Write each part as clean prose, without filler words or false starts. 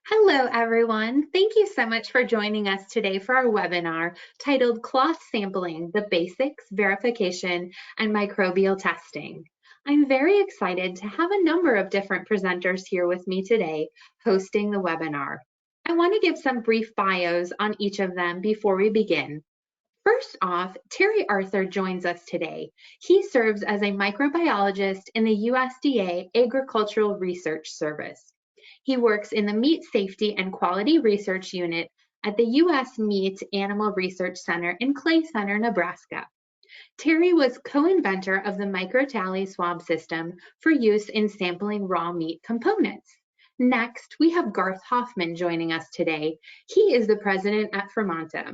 Hello, everyone. Thank you so much for joining us today for our webinar titled Cloth Sampling, the Basics, Verification, and Microbial Testing. I'm very excited to have a number of different presenters here with me today hosting the webinar. I want to give some brief bios on each of them before we begin. First off, Terry Arthur joins us today. He serves as a microbiologist in the USDA Agricultural Research Service. He works in the Meat Safety and Quality Research Unit at the U.S. Meat Animal Research Center in Clay Center, Nebraska. Terry was co-inventor of the microtally swab system for use in sampling raw meat components. Next, we have Garth Hoffman joining us today. He is the president at Fermenta.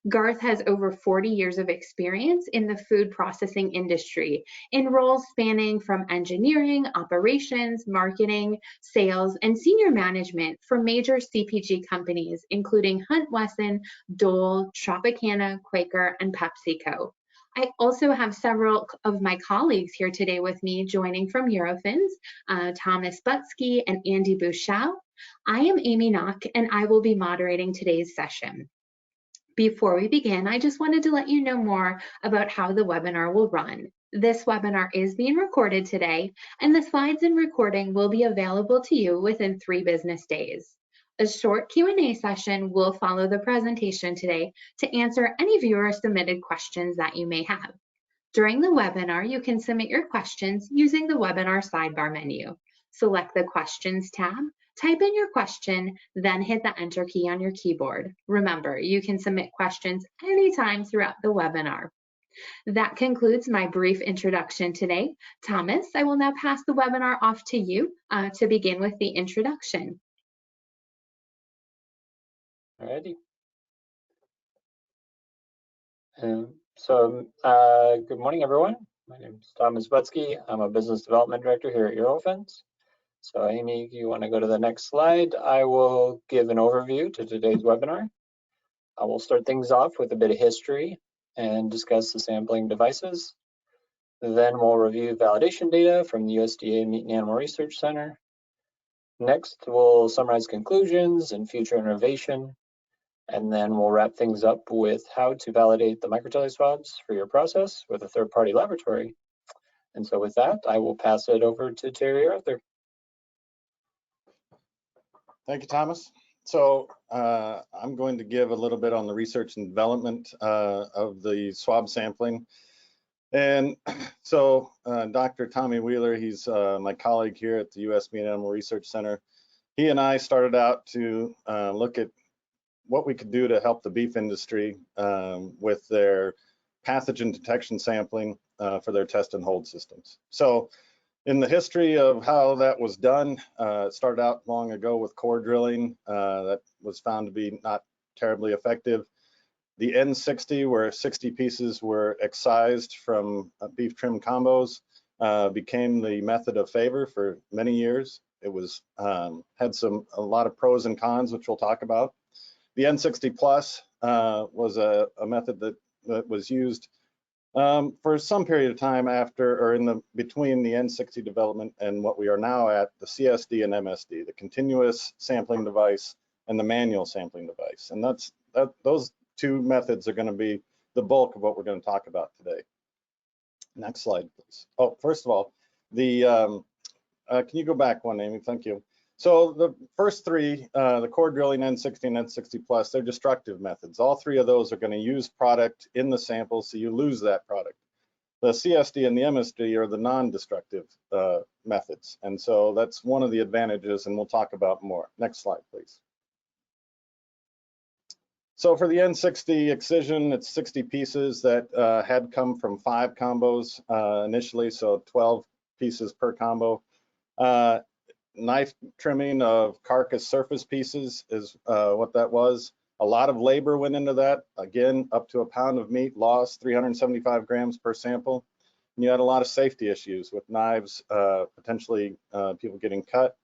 Garth has over 40 years of experience in the food processing industry in roles spanning from engineering, operations, marketing, sales, and senior management for major CPG companies, including Hunt Wesson, Dole, Tropicana, Quaker, and PepsiCo. I also have several of my colleagues here today with me joining from Eurofins, Thomas Butsky and Andy Bouchow. I am Amy Knock, and I will be moderating today's session. Before we begin, I just wanted to let you know more about how the webinar will run. This webinar is being recorded today, and the slides and recording will be available to you within 3 business days. A short Q&A session will follow the presentation today to answer any viewer-submitted questions that you may have. During the webinar, you can submit your questions using the webinar sidebar menu. Select the Questions tab, type in your question, then hit the Enter key on your keyboard. Remember, you can submit questions anytime throughout the webinar. That concludes my brief introduction today. Thomas, I will now pass the webinar off to you to begin with the introduction. Alrighty. Good morning, everyone. My name is Thomas Butsky. I'm a business development director here at Eurofins. So Amy, if you want to go to the next slide, I will give an overview to today's webinar. I will start things off with a bit of history and discuss the sampling devices. Then we'll review validation data from the USDA Meat and Animal Research Center. Next, we'll summarize conclusions and future innovation. And then we'll wrap things up with how to validate the microtally swabs for your process with a third-party laboratory. And so with that, I will pass it over to Terry Arthur. Thank you, Thomas. So I'm going to give a little bit on the research and development of the swab sampling. And so Dr. Tommy Wheeler, he's my colleague here at the U.S. Meat and Animal Research Center. He and I started out to look at what we could do to help the beef industry with their pathogen detection sampling for their test and hold systems. So in the history of how that was done, it started out long ago with core drilling that was found to be not terribly effective. The N60, where 60 pieces were excised from beef trim combos, became the method of favor for many years. It was had a lot of pros and cons, which we'll talk about. The N60 Plus was a method that was used for some period of time after, or between the N60 development and what we are now at, the CSD and MSD, the continuous sampling device and the manual sampling device. And those two methods are going to be the bulk of what we're going to talk about today. Next slide, please. Oh, first of all, can you go back one, Amy? Thank you. So the first three, the core drilling, N60 and N60 Plus, they're destructive methods. All three of those are going to use product in the sample, so you lose that product. The CSD and the MSD are the non-destructive methods, and so that's one of the advantages, and we'll talk about more. Next slide, please. So for the N60 excision, it's 60 pieces that had come from 5 combos initially, so 12 pieces per combo. Knife trimming of carcass surface pieces is what that was. A lot of labor went into that. Again, up to a pound of meat lost, 375 grams per sample. And you had a lot of safety issues with knives, potentially people getting cut.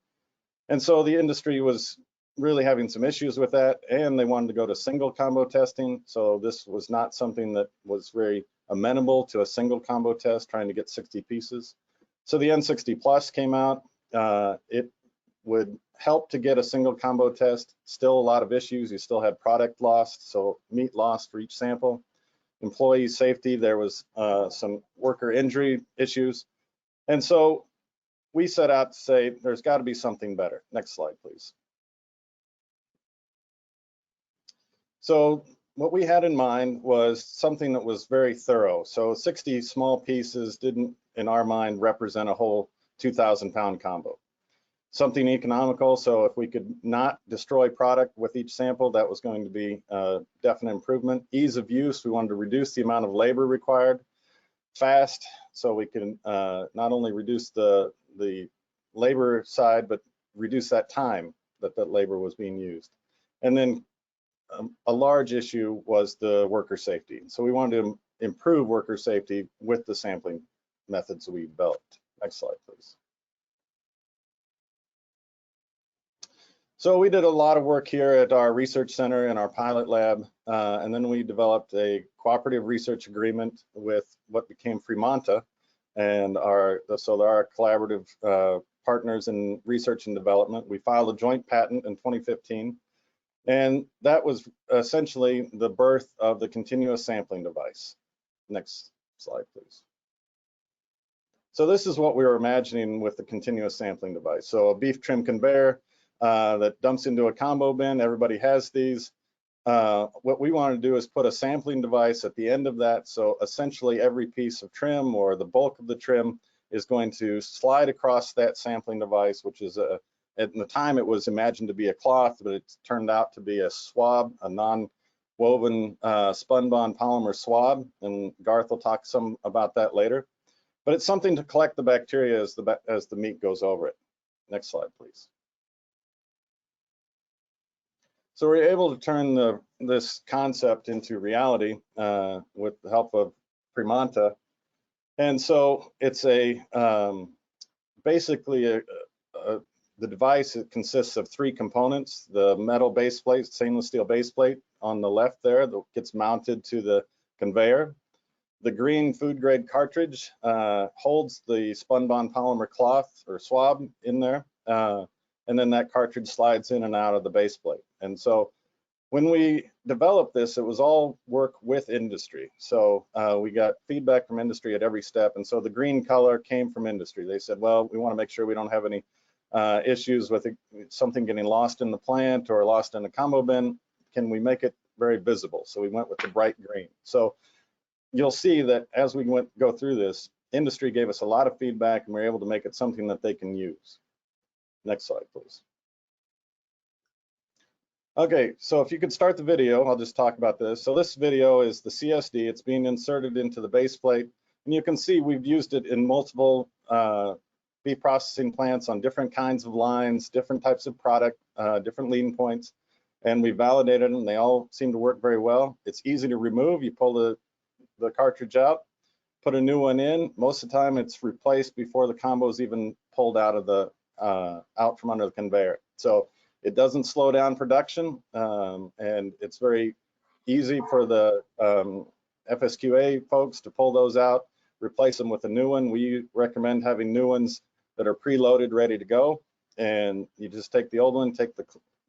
And so the industry was really having some issues with that, and they wanted to go to single combo testing. So this was not something that was very amenable to a single combo test, trying to get 60 pieces. So the N60 Plus came out. It would helped to get a single combo test. Still a lot of issues. You still had product lost, so meat lost for each sample. Employee safety, there was some worker injury issues. And so we set out to say there's got to be something better. Next slide, please. So what we had in mind was something that was very thorough. So 60 small pieces didn't, in our mind, represent a whole 2,000-pound combo. Something economical, so if we could not destroy product with each sample, that was going to be a definite improvement. Ease of use, we wanted to reduce the amount of labor required. Fast, so we can not only reduce the labor side, but reduce that time that labor was being used. And then a large issue was the worker safety. So we wanted to improve worker safety with the sampling methods we developed. Next slide, please. So we did a lot of work here at our research center and our pilot lab, and then we developed a cooperative research agreement with what became Fremont, and so there are collaborative partners in research and development. We filed a joint patent in 2015, and that was essentially the birth of the continuous sampling device. Next slide, please. So this is what we were imagining with the continuous sampling device. So a beef trim conveyor that dumps into a combo bin. Everybody has these. What we want to do is put a sampling device at the end of that. So essentially every piece of trim or the bulk of the trim is going to slide across that sampling device, which is at the time it was imagined to be a cloth, but it's turned out to be a swab, a non-woven spun bond polymer swab. And Garth will talk some about that later. But it's something to collect the bacteria as the meat goes over it. Next slide, please. So we're able to turn this concept into reality with the help of Fremont. And so it's basically the device. It consists of 3 components: the metal base plate, stainless steel base plate on the left there that gets mounted to the conveyor. The green food grade cartridge holds the spun bond polymer cloth or swab in there. And then that cartridge slides in and out of the base plate. And so when we developed this, it was all work with industry. So we got feedback from industry at every step. And so the green color came from industry. They said, well, we want to make sure we don't have any issues with something getting lost in the plant or lost in a combo bin. Can we make it very visible? So we went with the bright green. So you'll see that as we go through this, industry gave us a lot of feedback, and we're able to make it something that they can use. Next slide, please. Okay, so if you could start the video, I'll just talk about this. So this video is the CSD. It's being inserted into the base plate, and you can see we've used it in multiple beef processing plants on different kinds of lines, different types of product, different leading points, and we validated them. They all seem to work very well. It's easy to remove. You pull the cartridge out, put a new one in. Most of the time, it's replaced before the combo is even pulled out of the out from under the conveyor. So it doesn't slow down production, and it's very easy for the FSQA folks to pull those out, replace them with a new one. We recommend having new ones that are preloaded, ready to go. And you just take the old one, take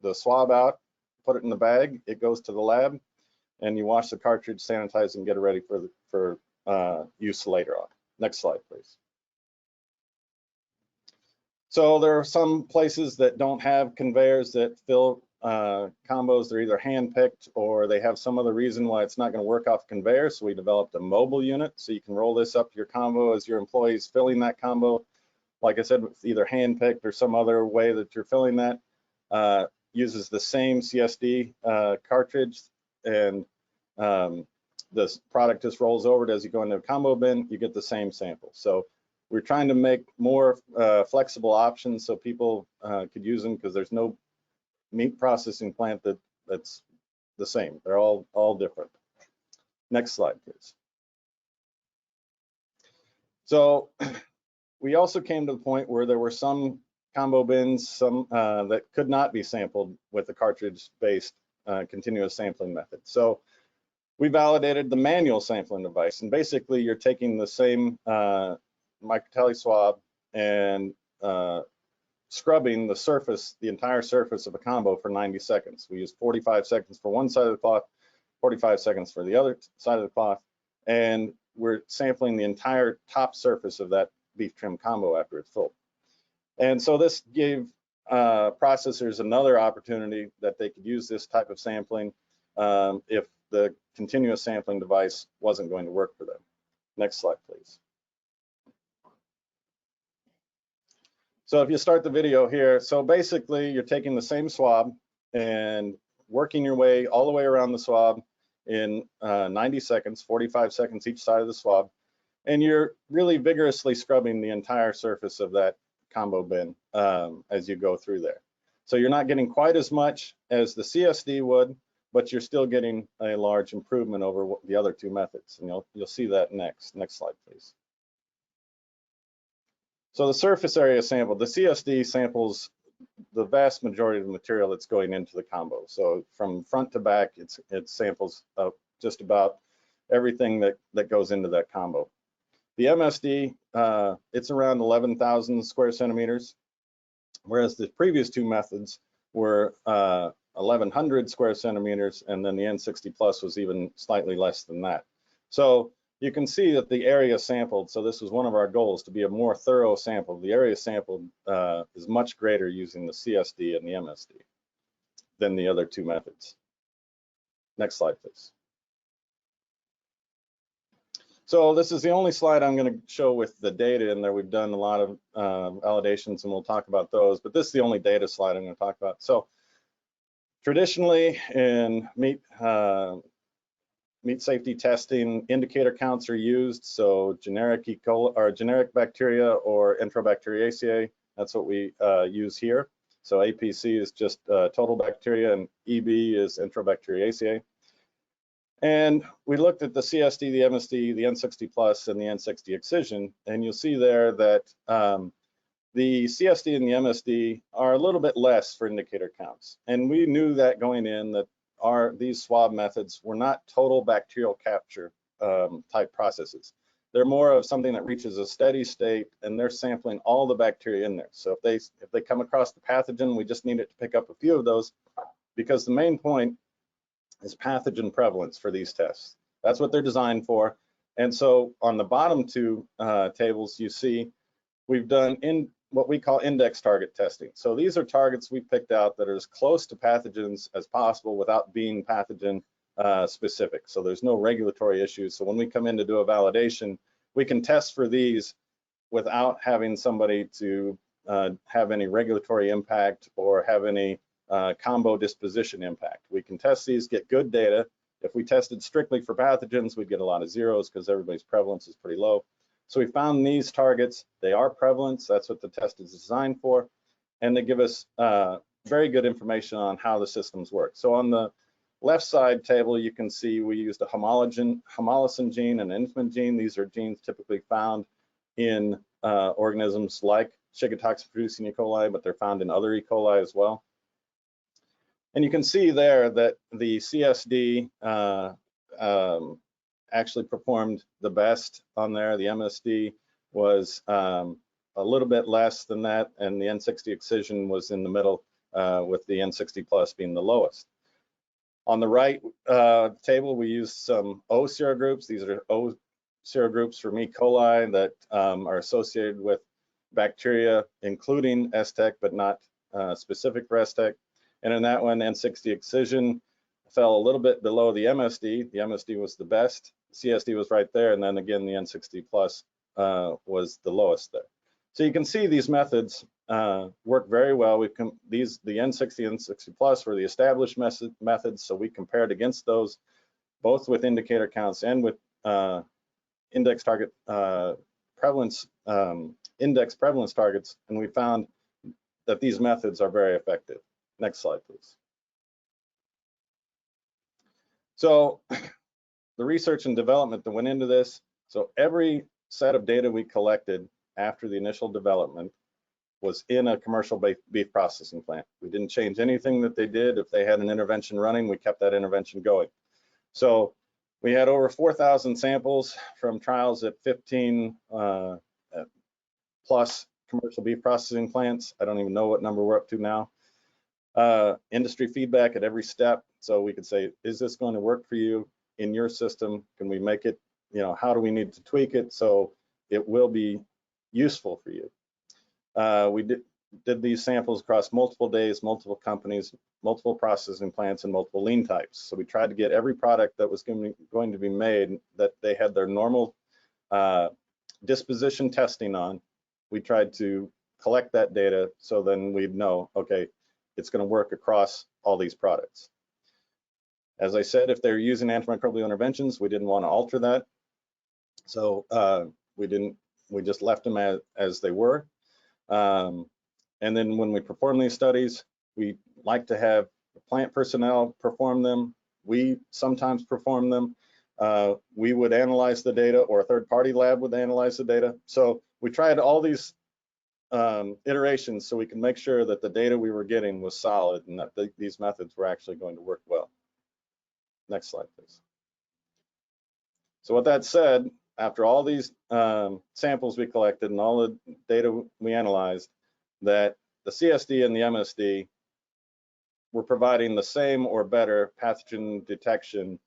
the swab out, put it in the bag. It goes to the lab, and you wash the cartridge, sanitize, and get it ready for use later on. Next slide, please. So there are some places that don't have conveyors that fill combos. They're either hand-picked or they have some other reason why it's not going to work off the conveyor. So we developed a mobile unit, so you can roll this up to your combo as your employee's filling that combo. Like I said, with either hand-picked or some other way that you're filling that. Uses the same CSD cartridge, and this product just rolls over it as you go into a combo bin. You get the same sample. So we're trying to make more flexible options so people could use them, because there's no meat processing plant that's the same. They're all different. Next slide, please. So we also came to the point where there were some combo bins, that could not be sampled with the cartridge-based continuous sampling method. So we validated the manual sampling device, and basically you're taking the same microtele swab and scrubbing the surface, the entire surface of a combo for 90 seconds. We used 45 seconds for one side of the cloth, 45 seconds for the other side of the cloth, and we're sampling the entire top surface of that beef trim combo after it's full. And so this gave processors another opportunity that they could use this type of sampling if the continuous sampling device wasn't going to work for them. Next slide, please. So if you start the video here, so basically you're taking the same swab and working your way all the way around the swab in 90 seconds, 45 seconds each side of the swab, and you're really vigorously scrubbing the entire surface of that combo bin as you go through there. So you're not getting quite as much as the CSD would, but you're still getting a large improvement over the other two methods, and you'll see that next. Next slide, please. So the surface area sampled, the CSD samples the vast majority of the material that's going into the combo. So from front to back, it samples just about everything that goes into that combo. The MSD, it's around 11,000 square centimeters, whereas the previous two methods were 1,100 square centimeters, and then the N60 Plus was even slightly less than that. So you can see that the area sampled, so this was one of our goals, to be a more thorough sample. The area sampled is much greater using the CSD and the MSD than the other two methods. Next slide, please. So this is the only slide I'm going to show with the data in there. We've done a lot of validations, and we'll talk about those, but this is the only data slide I'm going to talk about. So traditionally in meat safety testing, indicator counts are used. So generic E. coli or generic bacteria or Enterobacteriaceae, that's what we use here. So APC is just total bacteria, and EB is Enterobacteriaceae. And we looked at the CSD, the MSD, the N60 Plus, and the N60 Excision, and you'll see there that the CSD and the MSD are a little bit less for indicator counts. And we knew that going in, that these swab methods were not total bacterial capture type processes. They're more of something that reaches a steady state, and they're sampling all the bacteria in there. So if they come across the pathogen, we just need it to pick up a few of those, because the main point is pathogen prevalence for these tests. That's what they're designed for. And so on the bottom two tables, you see we've done in what we call index target testing. So these are targets we picked out that are as close to pathogens as possible without being pathogen specific. So there's no regulatory issues. So when we come in to do a validation, we can test for these without having somebody to have any regulatory impact or have any combo disposition impact. We can test these, get good data. If we tested strictly for pathogens, we'd get a lot of zeros because everybody's prevalence is pretty low. So we found these targets. They are prevalent. That's what the test is designed for. And they give us very good information on how the systems work. So on the left side table, you can see we used a homolysine gene and an infant gene. These are genes typically found in organisms like Shiga toxin-producing E. coli, but they're found in other E. coli as well. And you can see there that the CSD actually performed the best on there. The MSD was a little bit less than that, and the N60 Excision was in the middle, with the N60 Plus being the lowest. On the right table, we used some O serogroups. These are O serogroups from E. coli that are associated with bacteria, including STEC, but not specific for STEC. And in that one, N60 Excision fell a little bit below the MSD. The MSD was the best. CSD was right there, and then again, the N60 Plus was the lowest there. So you can see these methods work very well. The N60 and N60 Plus were the established methods, so we compared against those, both with indicator counts and with index target prevalence, index prevalence targets, and we found that these methods are very effective. Next slide, please. So the research and development that went into this, so every set of data we collected after the initial development was in a commercial beef processing plant. We didn't change anything that they did. If they had an intervention running, we kept that intervention going. So we had over 4,000 samples from trials at 15 plus commercial beef processing plants. I don't even know what number we're up to now. Industry feedback at every step. So we could say, is this going to work for you in your system? Can we make it, how do we need to tweak it so it will be useful for you? We did these samples across multiple days, multiple companies, multiple processing plants, and multiple lean types. So we tried to get every product that was going to be made that they had their normal disposition testing on. We tried to collect that data so then we'd know, okay, it's going to work across all these products. As I said, if they're using antimicrobial interventions, we didn't want to alter that. So we just left them as they were. And then when we perform these studies, we like to have plant personnel perform them. We sometimes perform them. We would analyze the data, or a third-party lab would analyze the data. So we tried all these iterations so we can make sure that the data we were getting was solid and that these methods were actually going to work well. Next slide, please. So with that said, after all these samples we collected and all the data we analyzed, that the CSD and the MSD were providing the same or better pathogen detection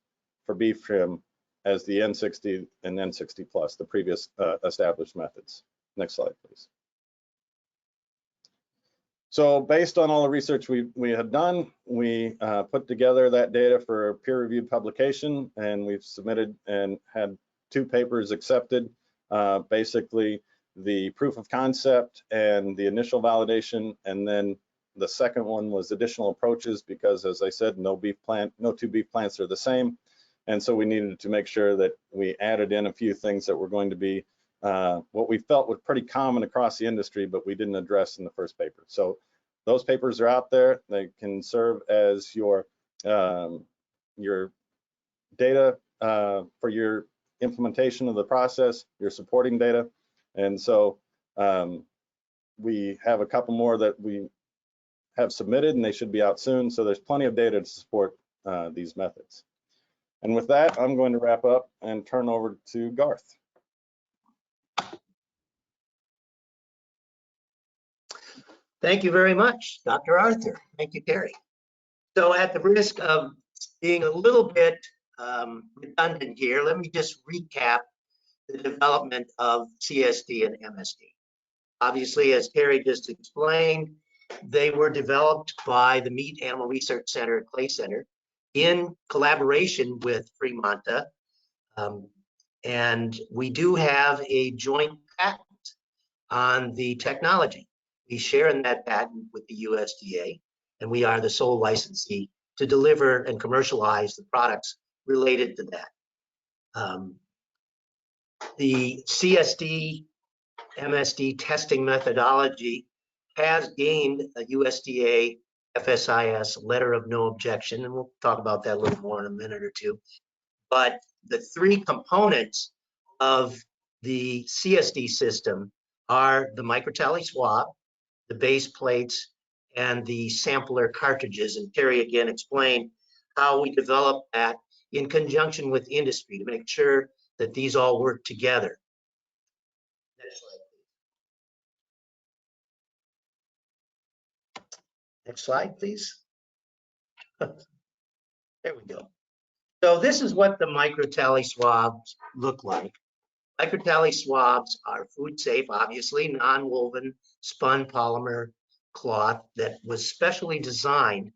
for beef trim as the N60 and N60 plus, the previous established methods. Next slide, please. So based on all the research we had done, we put together that data for a peer-reviewed publication, and we've submitted and had 2 papers accepted. Basically, the proof of concept and the initial validation, and then the second one was additional approaches, because as I said, no 2 beef plants are the same. And so we needed to make sure that we added in a few things that were going to be what we felt was pretty common across the industry, but we didn't address in the first paper. So those papers are out there. They can serve as your data for your implementation of the process, your supporting data. And so we have a couple more that we have submitted, and they should be out soon. So there's plenty of data to support these methods. And with that, I'm going to wrap up and turn over to Garth. Thank you very much, Dr. Arthur. Thank you, Terry. So at the risk of being a little bit redundant here, let me just recap the development of CSD and MSD. Obviously, as Terry just explained, they were developed by the Meat Animal Research Center at Clay Center in collaboration with Fremont. And we do have a joint patent on the technology. We share in that patent with the USDA, and we are the sole licensee to deliver and commercialize the products related to that. The CSD MSD testing methodology has gained a USDA FSIS letter of no objection, and we'll talk about that a little more in a minute or two. But the 3 components of the CSD system are the microtally swab, the base plates, and the sampler cartridges. And Terry again explained how we developed that in conjunction with industry to make sure that these all work together. Next slide, please. Next slide, please. There we go. So this is what the microtally swabs look like. Microtally swabs are food safe, obviously, non-woven spun polymer cloth that was specially designed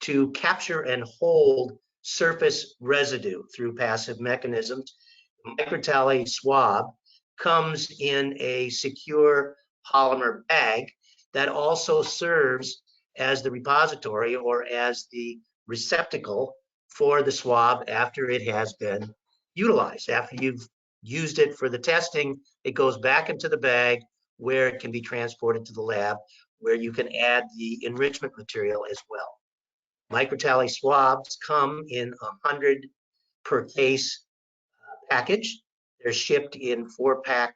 to capture and hold surface residue through passive mechanisms. The microtally swab comes in a secure polymer bag that also serves as the repository or as the receptacle for the swab after it has been utilized. After you've used it for the testing, it goes back into the bag where it can be transported to the lab, where you can add the enrichment material as well. Microtally swabs come in 100 per case package. They're shipped in 4-pack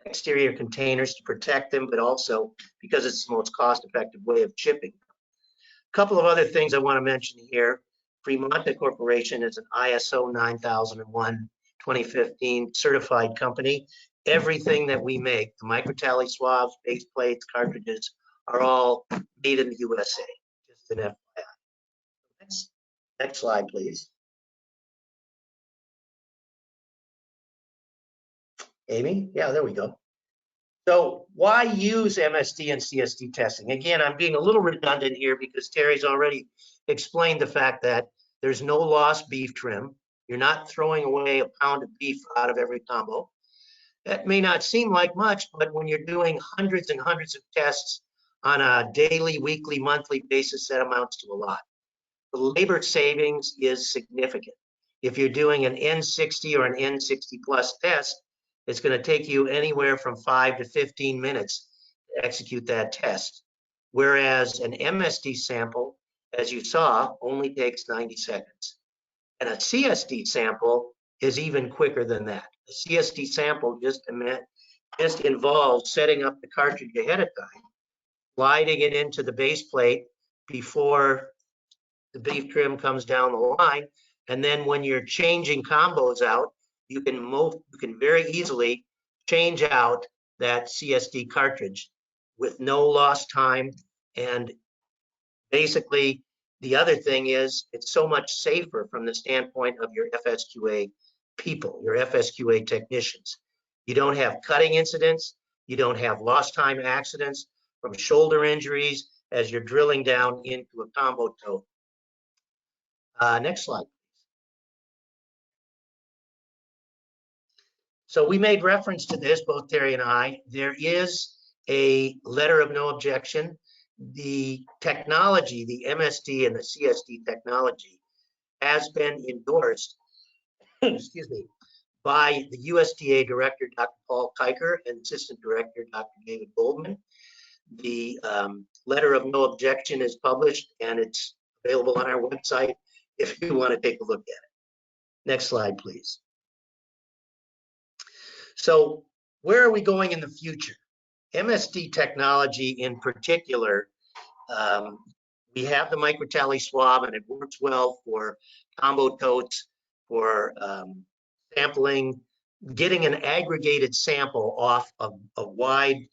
exterior containers to protect them, but also because it's the most cost-effective way of shipping. A couple of other things I want to mention here. Fremont Corporation is an ISO 9001 2015 certified company, everything that we make, the microtally swabs, base plates, cartridges, are all made in the USA. Just an FYI. Next slide, please. Amy? Yeah, there we go. So why use MSD and CSD testing? Again, I'm being a little redundant here because Terry's already explained the fact that there's no lost beef trim. You're not throwing away a pound of beef out of every combo. That may not seem like much, but when you're doing hundreds and hundreds of tests on a daily, weekly, monthly basis, that amounts to a lot. The labor savings is significant. If you're doing an N60 or an N60 plus test, it's going to take you anywhere from 5 to 15 minutes to execute that test. Whereas an MSD sample, as you saw, only takes 90 seconds. And a CSD sample is even quicker than that. A CSD sample just involves setting up the cartridge ahead of time, sliding it into the base plate before the beef trim comes down the line. And then when you're changing combos out, you can very easily change out that CSD cartridge with no lost time. And basically, the other thing is it's so much safer from the standpoint of your FSQA people, your FSQA technicians. You don't have cutting incidents. You don't have lost time accidents from shoulder injuries as you're drilling down into a combo tote. Next slide. So we made reference to this, both Terry and I. There is a letter of no objection. The technology, the MSD and the CSD technology, has been endorsed, excuse me, by the USDA Director, Dr. Paul Kiker, and Assistant Director, Dr. David Goldman. The letter of no objection is published, and it's available on our website if you want to take a look at it. Next slide, please. So where are we going in the future? MSD technology in particular, we have the microtally swab, and it works well for combo totes, for sampling, getting an aggregated sample off of a wide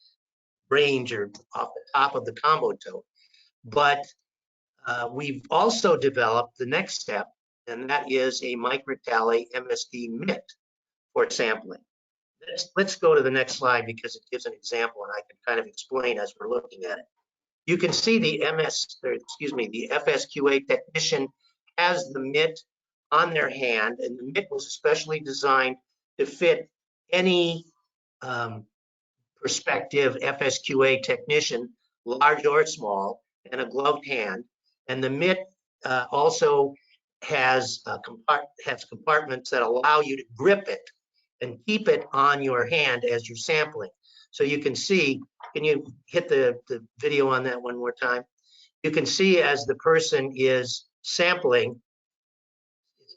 range or off the top of the combo tote. But we've also developed the next step, and that is a microtally MSD mitt for sampling. Let's go to the next slide because it gives an example and I can kind of explain as we're looking at it. You can see the the FSQA technician has the mitt on their hand, and the mitt was especially designed to fit any prospective FSQA technician, large or small, and a gloved hand. And the mitt also has compartments that allow you to grip it and keep it on your hand as you're sampling. So you can see, can you hit the video on that one more time? You can see as the person is sampling,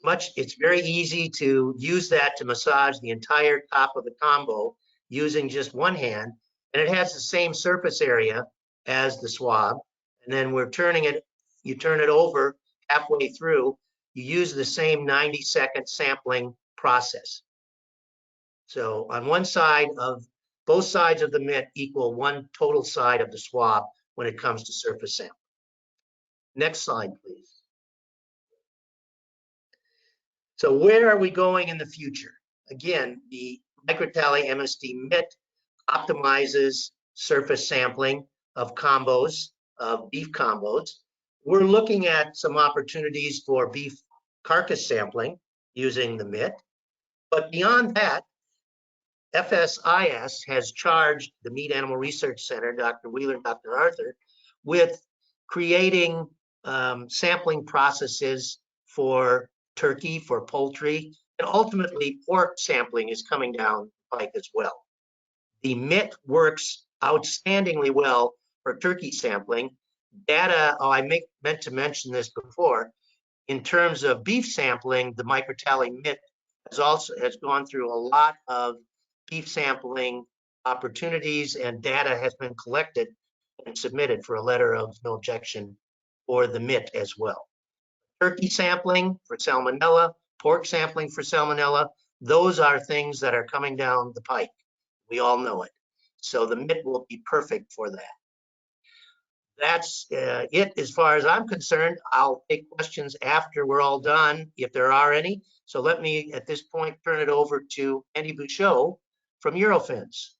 it's very easy to use that to massage the entire top of the combo using just one hand. And it has the same surface area as the swab. And then we're turning it, you turn it over halfway through, you use the same 90-second sampling process. So on one side of, both sides of the mitt equal one total side of the swab when it comes to surface sampling. Next slide, please. So where are we going in the future? Again, the microtally MSD mitt optimizes surface sampling of combos, of beef combos. We're looking at some opportunities for beef carcass sampling using the mitt. But beyond that, FSIS has charged the Meat Animal Research Center, Dr. Wheeler and Dr. Arthur, with creating sampling processes for turkey, for poultry, and ultimately pork sampling is coming down the pike as well. The mitt works outstandingly well for turkey sampling. Data, I meant to mention this before, in terms of beef sampling, the microtally mitt has gone through a lot of beef sampling opportunities, and data has been collected and submitted for a letter of no objection for the mitt as well. Turkey sampling for salmonella, pork sampling for salmonella, those are things that are coming down the pike. We all know it. So the mitt will be perfect for that. That's it as far as I'm concerned. I'll take questions after we're all done, if there are any. So let me, at this point, turn it over to Andy Bouchot from Eurofins.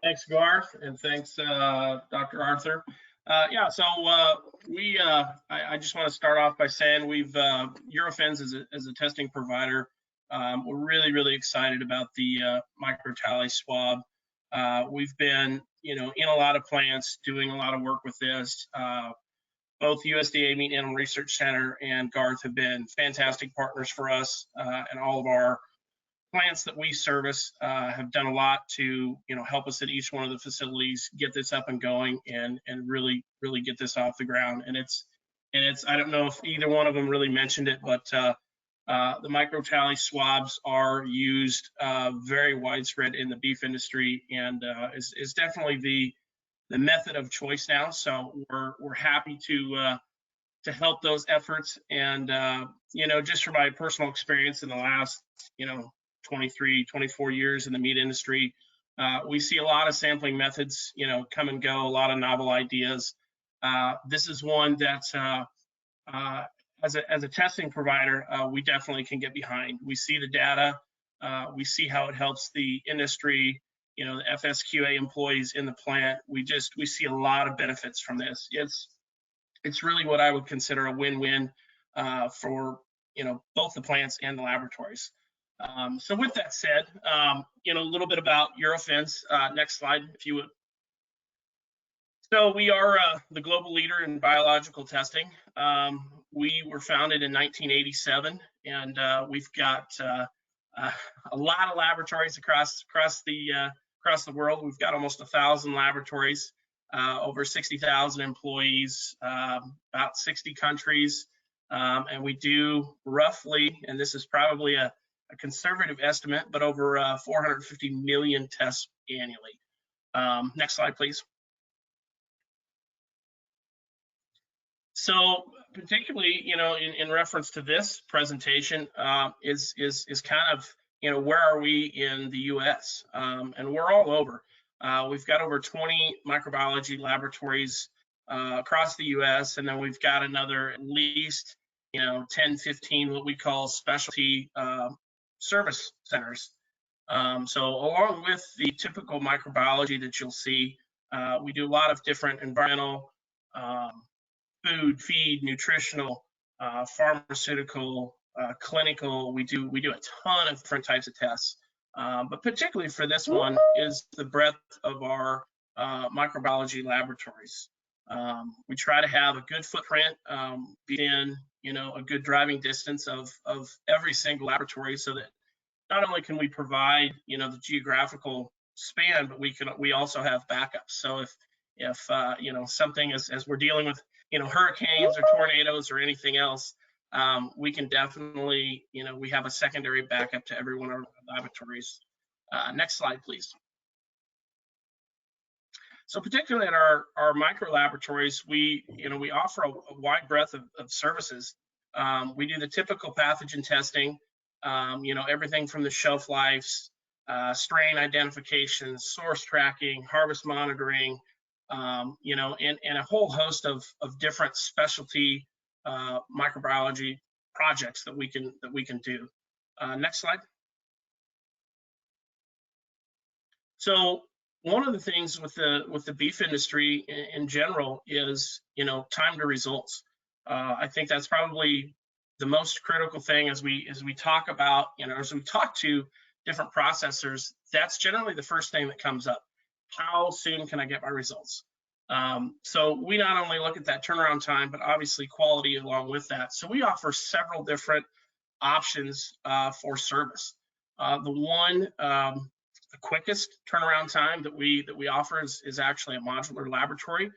Thanks, Garth, and thanks, Dr. Arthur. Yeah, so I just want to start off by saying Eurofins as a testing provider, we're really excited about the microtally swab. We've been, in a lot of plants doing a lot of work with this. Both USDA Meat Animal Research Center and Garth have been fantastic partners for us, and all of our plants that we service have done a lot to help us at each one of the facilities get this up and going and really get this off the ground. And it's I don't know if either one of them really mentioned it, but the microtally swabs are used very widespread in the beef industry, and is definitely the method of choice now. So we're happy to help those efforts. And just from my personal experience in the last 23, 24 years in the meat industry, we see a lot of sampling methods, come and go, a lot of novel ideas. This is one that, as a testing provider, we definitely can get behind. We see the data, we see how it helps the industry, the FSQA employees in the plant. We see a lot of benefits from this. It's really what I would consider a win-win for both the plants and the laboratories. So with that said, a little bit about Eurofins. Next slide, if you would. So we are the global leader in biological testing. We were founded in 1987, and we've got a lot of laboratories across the world. We've got almost 1,000 laboratories, over 60,000 employees, about 60 countries, and we do roughly, and this is probably a conservative estimate, but over 450 million tests annually. Next slide, please. So particularly, in reference to this presentation, is kind of, where are we in the U.S.? And we're all over. We've got over 20 microbiology laboratories across the U.S., and then we've got another at least, 10, 15 what we call specialty service centers. So along with the typical microbiology that you'll see, we do a lot of different environmental, food, feed, nutritional, pharmaceutical, clinical. We do a ton of different types of tests. But particularly for this one is the breadth of our microbiology laboratories. We try to have a good footprint, within a good driving distance of every single laboratory, so that not only can we provide the geographical span, but we also have backups. So if something as we're dealing with hurricanes or tornadoes or anything else, we can definitely we have a secondary backup to every one of our laboratories. Next slide, please. So particularly at our micro laboratories, we offer a wide breadth of services. We do the typical pathogen testing, everything from the shelf lives, strain identification, source tracking, harvest monitoring, and a whole host of different specialty microbiology projects that we can do. Next slide. So one of the things with the beef industry in general is time to results. I think that's probably the most critical thing as we talk about as we talk to different processors. That's generally the first thing that comes up. How soon can I get my results? So we not only look at that turnaround time, but obviously quality along with that. So we offer several different options for service. The quickest turnaround time that we offer is actually a modular laboratory.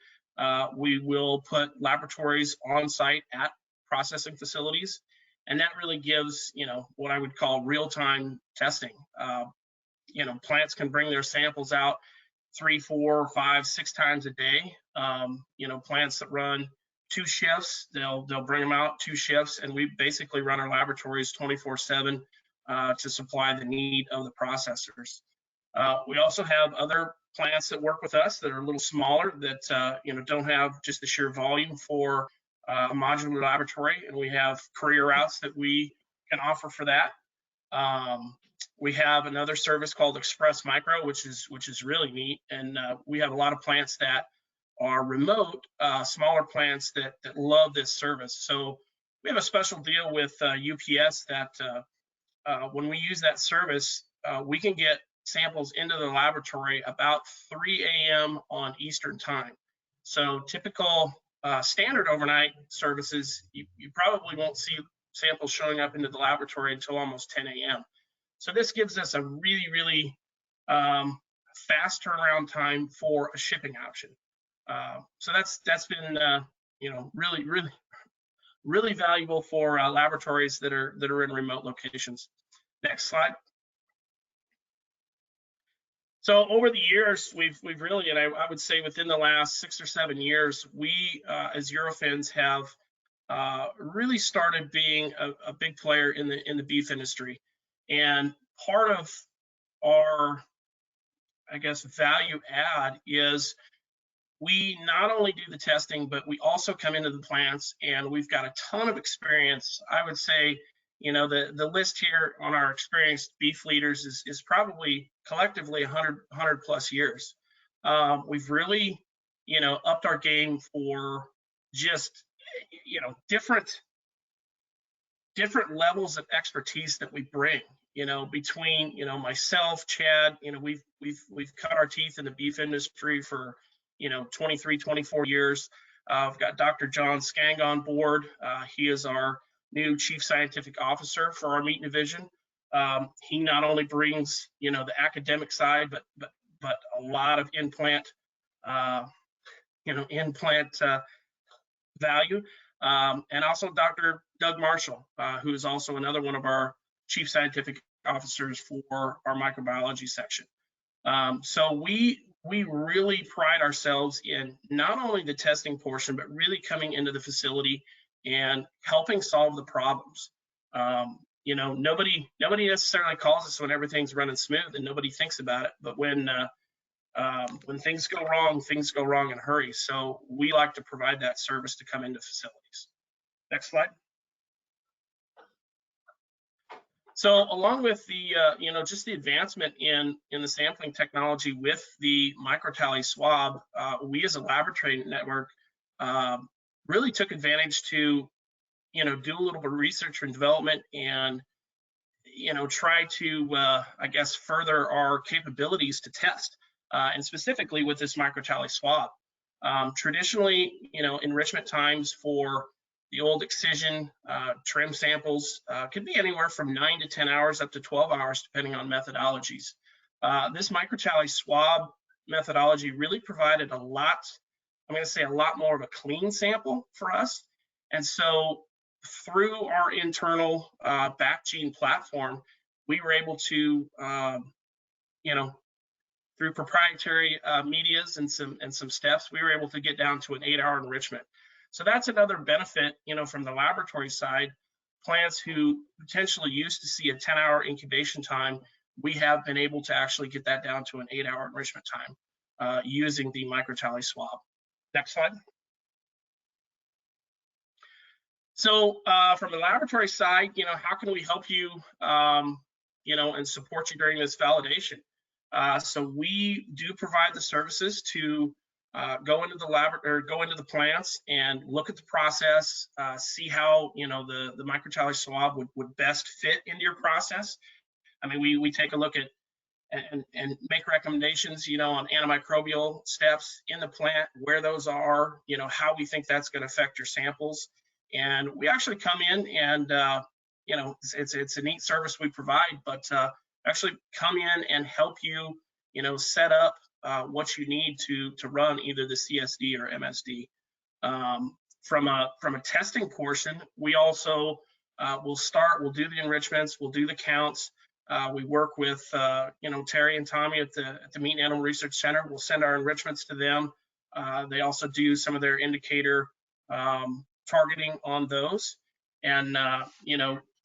We will put laboratories on site at processing facilities, and that really gives what I would call real-time testing. Plants can bring their samples out 3, 4, 5, 6 times a day. Plants that run 2 shifts, they'll bring them out 2 shifts, and we basically run our laboratories 24/7 to supply the need of the processors. We also have other plants that work with us that are a little smaller that don't have just the sheer volume for a modular laboratory, and we have career routes that we can offer for that. We have another service called Express Micro, which is really neat, and we have a lot of plants that are remote, smaller plants that love this service. So we have a special deal with UPS that when we use that service, we can get samples into the laboratory about 3 a.m. on Eastern time. So typical standard overnight services, you probably won't see samples showing up into the laboratory until almost 10 a.m. So this gives us a really, really fast turnaround time for a shipping option. So that's been really, really, really valuable for laboratories that are in remote locations. Next slide. So over the years, we've really, and I would say within the last 6 or 7 years, we as Eurofins have really started being a big player in the beef industry. And part of our, I guess, value add is we not only do the testing, but we also come into the plants and we've got a ton of experience. I would say, the list here on our experienced beef leaders is probably collectively 100 plus years. We've really, upped our game for just, different levels of expertise that we bring, between, myself, Chad, we've cut our teeth in the beef industry for, 23, 24 years. I've got Dr. John Skang on board. He is our new Chief Scientific Officer for our meat division. He not only brings, the academic side, but a lot of implant, value. And also Dr. Doug Marshall, who is also another one of our Chief Scientific Officers for our microbiology section. So we really pride ourselves in not only the testing portion, but really coming into the facility and helping solve the problems. Nobody necessarily calls us when everything's running smooth and nobody thinks about it. But when things go wrong in a hurry. So we like to provide that service to come into facilities. Next slide. So along with the, just the advancement in the sampling technology with the microtally swab, we as a laboratory network really took advantage to, do a little bit of research and development and, try to, I guess, further our capabilities to test, and specifically with this microtally swab. Traditionally, enrichment times for the old excision trim samples could be anywhere from 9 to 10 hours up to 12 hours, depending on methodologies. This microtally swab methodology really provided a lot more of a clean sample for us. And so through our internal backgene platform, we were able to, through proprietary medias and some steps, we were able to get down to an 8-hour enrichment. So that's another benefit, from the laboratory side. Plants who potentially used to see a 10-hour incubation time, we have been able to actually get that down to an 8-hour enrichment time using the microtally swab. Next slide. So from the laboratory side, how can we help you, and support you during this validation? So we do provide the services to go into the lab or go into the plants and look at the process, see how the microtally swab would best fit into your process. I mean, we take a look at and make recommendations, on antimicrobial steps in the plant, where those are, how we think that's going to affect your samples. And we actually come in and it's a neat service we provide, but actually come in and help you, set up what you need to run either the CSD or MSD. From a testing portion, we also we'll do the enrichments, we'll do the counts. We work with Terry and Tommy at the Meat and Animal Research Center. We'll send our enrichments to them. They also do some of their indicator targeting on those. And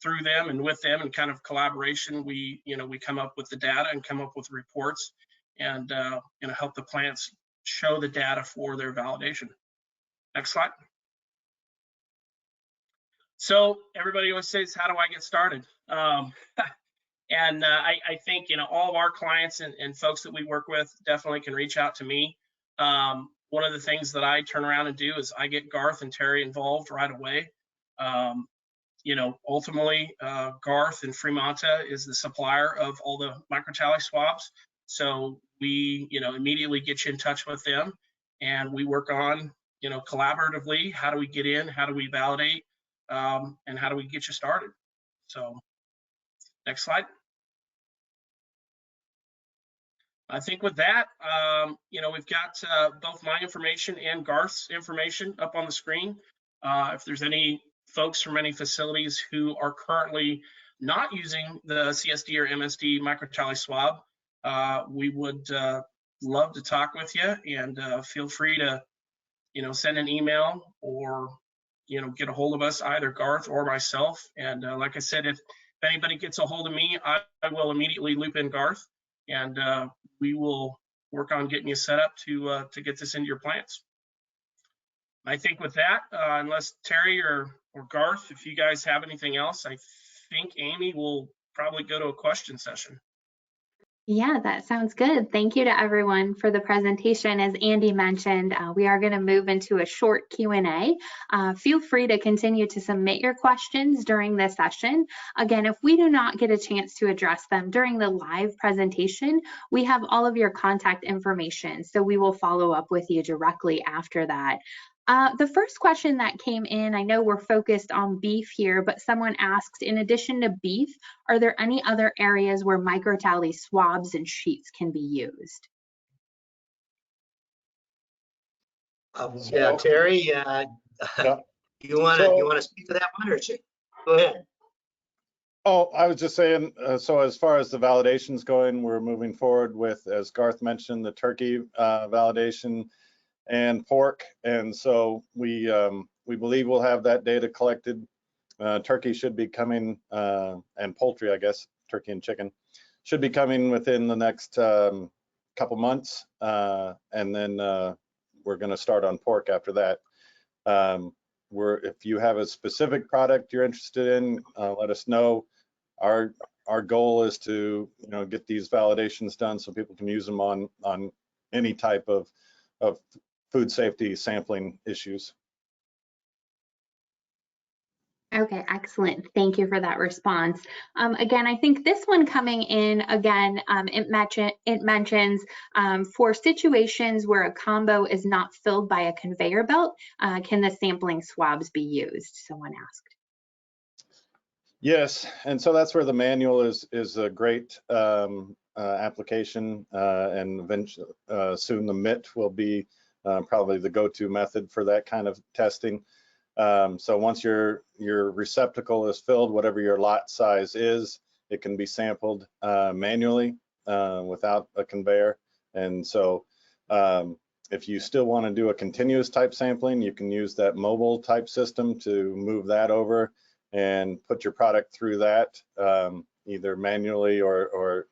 through them and with them, and kind of collaboration, we come up with the data and come up with reports, and help the plants show the data for their validation. Next slide. So everybody always says, how do I get started? And I think all of our clients and folks that we work with definitely can reach out to me. One of the things that I turn around and do is I get Garth and Terry involved right away. Ultimately, Garth and Fremont is the supplier of all the microtally swabs. So we, immediately get you in touch with them, and we work on, collaboratively, how do we get in, how do we validate, and how do we get you started? So next slide. I think with that, we've got both my information and Garth's information up on the screen. If there's any folks from any facilities who are currently not using the CSD or MSD microtally swab, we would love to talk with you, and feel free to, send an email or, get a hold of us, either Garth or myself. And like I said, if anybody gets a hold of me, I will immediately loop in Garth, and we will work on getting you set up to get this into your plants. I think with that, unless Terry or Garth, if you guys have anything else, I think Amy will probably go to a question session. Yeah, that sounds good. Thank you to everyone for the presentation. As Andy mentioned, we are going to move into a short Q&A. Feel free to continue to submit your questions during this session. Again, if we do not get a chance to address them during the live presentation, we have all of your contact information, so we will follow up with you directly after that. The first question that came in, I know we're focused on beef here, but someone asked, in addition to beef, are there any other areas where microtally swabs and sheets can be used? Yeah, Terry, you want to speak to that one, or should go ahead? Oh, I was just saying, so as far as the validations going, we're moving forward with, as Garth mentioned, the turkey validation and pork, and so we believe we'll have that data collected. Turkey should be coming, and poultry, I guess, turkey and chicken, should be coming within the next couple months, and then we're going to start on pork after that. If you have a specific product you're interested in, let us know. Our goal is to get these validations done so people can use them on any type of food safety sampling issues. Okay, excellent. Thank you for that response. Again, I think this one coming in, again, it mentions for situations where a combo is not filled by a conveyor belt, can the sampling swabs be used? Someone asked. Yes, and so that's where the manual is a great application, and eventually soon the MIT will be probably the go-to method for that kind of testing. So once your receptacle is filled, whatever your lot size is, it can be sampled manually without a conveyor. And so if you still want to do a continuous type sampling, you can use that mobile type system to move that over and put your product through that, either manually or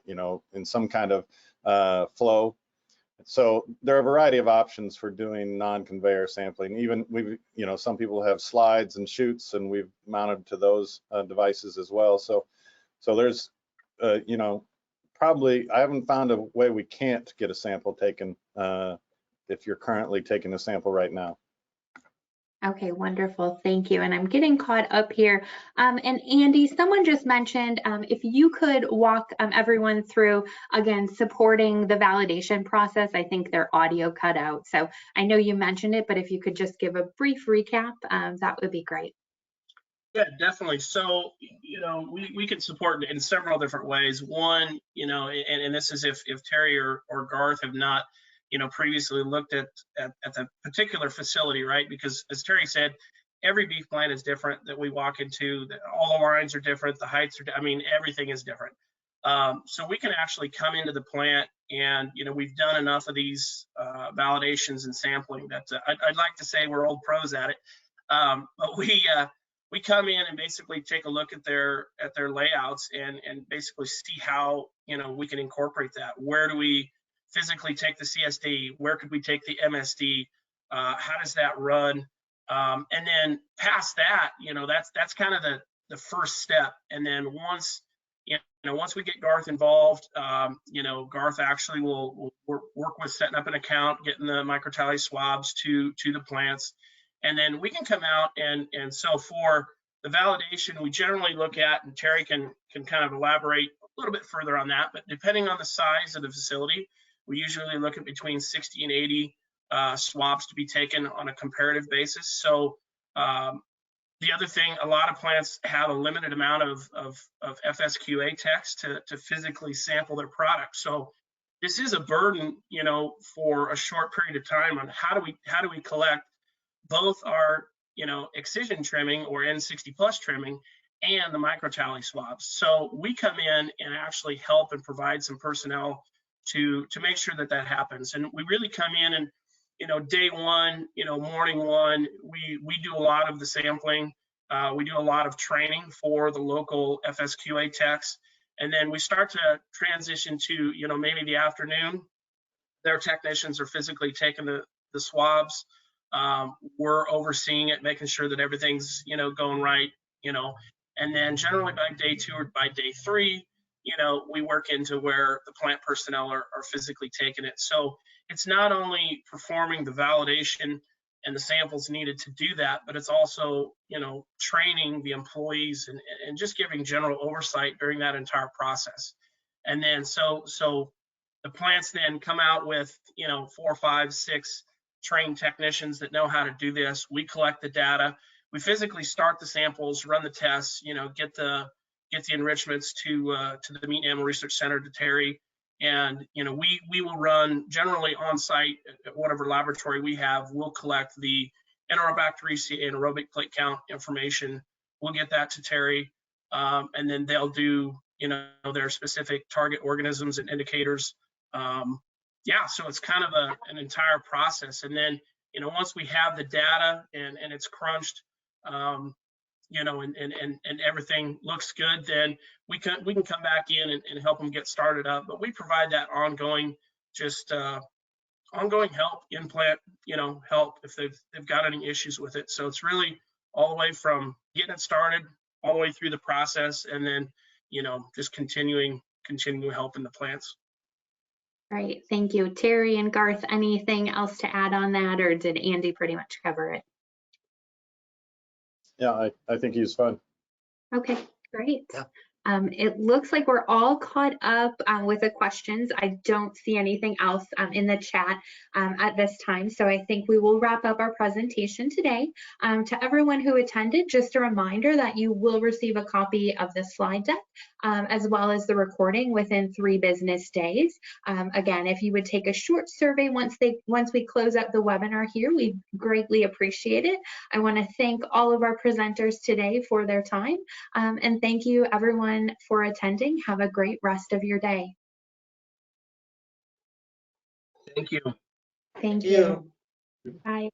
in some kind of flow. So there are a variety of options for doing non-conveyor sampling. Even some people have slides and chutes, and we've mounted to those devices as well. So there's, probably I haven't found a way we can't get a sample taken if you're currently taking a sample right now. Okay, wonderful. Thank you. And I'm getting caught up here. And Andy, someone just mentioned if you could walk everyone through, again, supporting the validation process. I think their audio cut out. So I know you mentioned it, but if you could just give a brief recap, that would be great. Yeah, definitely. So, we can support in several different ways. One, and this is if Terry or Garth have not previously looked at the particular facility, right? Because as Terry said, every beef plant is different that we walk into. All the lines are different. The heights are, everything is different. So we can actually come into the plant, and we've done enough of these validations and sampling that I'd like to say we're old pros at it. But we come in and basically take a look at their layouts and basically see how, you know, we can incorporate that. Where do we physically take the CSD? Where could we take the MSD? How does that run? And then past that, you know, that's kind of the first step. And then once we get Garth involved, you know, Garth actually will work with setting up an account, getting the microtally swabs to the plants, and then we can come out and so for the validation, we generally look at, and Terry can kind of elaborate a little bit further on that, but depending on the size of the facility, we usually look at between 60 and 80 swabs to be taken on a comparative basis. So the other thing, a lot of plants have a limited amount of FSQA techs to physically sample their product. So this is a burden, you know, for a short period of time on how do we collect both our, you know, excision trimming or N60 plus trimming and the microtally swabs. So we come in and actually help and provide some personnel to make sure that happens. And we really come in and, you know, day one, you know, morning one, we do a lot of the sampling. We do a lot of training for the local FSQA techs. And then we start to transition to, you know, maybe the afternoon, their technicians are physically taking the swabs. We're overseeing it, making sure that everything's, you know, going right, you know, and then generally by day 2 or by day 3, you know, we work into where the plant personnel are physically taking it. So it's not only performing the validation and the samples needed to do that, but it's also, you know, training the employees and just giving general oversight during that entire process. And then so the plants then come out with, you know, 4, 5, 6 trained technicians that know how to do this. We collect the data. We physically start the samples, run the tests, you know, get the enrichments to the Meat and Animal Research Center, to Terry, and, you know, we will run generally on site at whatever laboratory we have. We'll collect the Enterobacteriaceae anaerobic plate count information. We'll get that to Terry, and then they'll do, you know, their specific target organisms and indicators. Yeah, so it's kind of an entire process. And then, you know, once we have the data and it's crunched, you know, and everything looks good, then we can come back in and help them get started up. But we provide that ongoing, just ongoing help, in-plant, you know, help if they've got any issues with it. So it's really all the way from getting it started all the way through the process, and then, you know, just continuing helping the plants. Right, thank you. Terry and Garth, anything else to add on that, or did Andy pretty much cover it? Yeah, I think he's fun. Okay, great. Yeah. It looks like we're all caught up with the questions. I don't see anything else in the chat at this time, so I think we will wrap up our presentation today. To everyone who attended, just a reminder that you will receive a copy of the slide deck as well as the recording within 3 business days. Again, if you would take a short survey once we close out the webinar here, we greatly appreciate it. I want to thank all of our presenters today for their time, and thank you everyone for attending. Have a great rest of your day. Thank you. Thank you. Bye.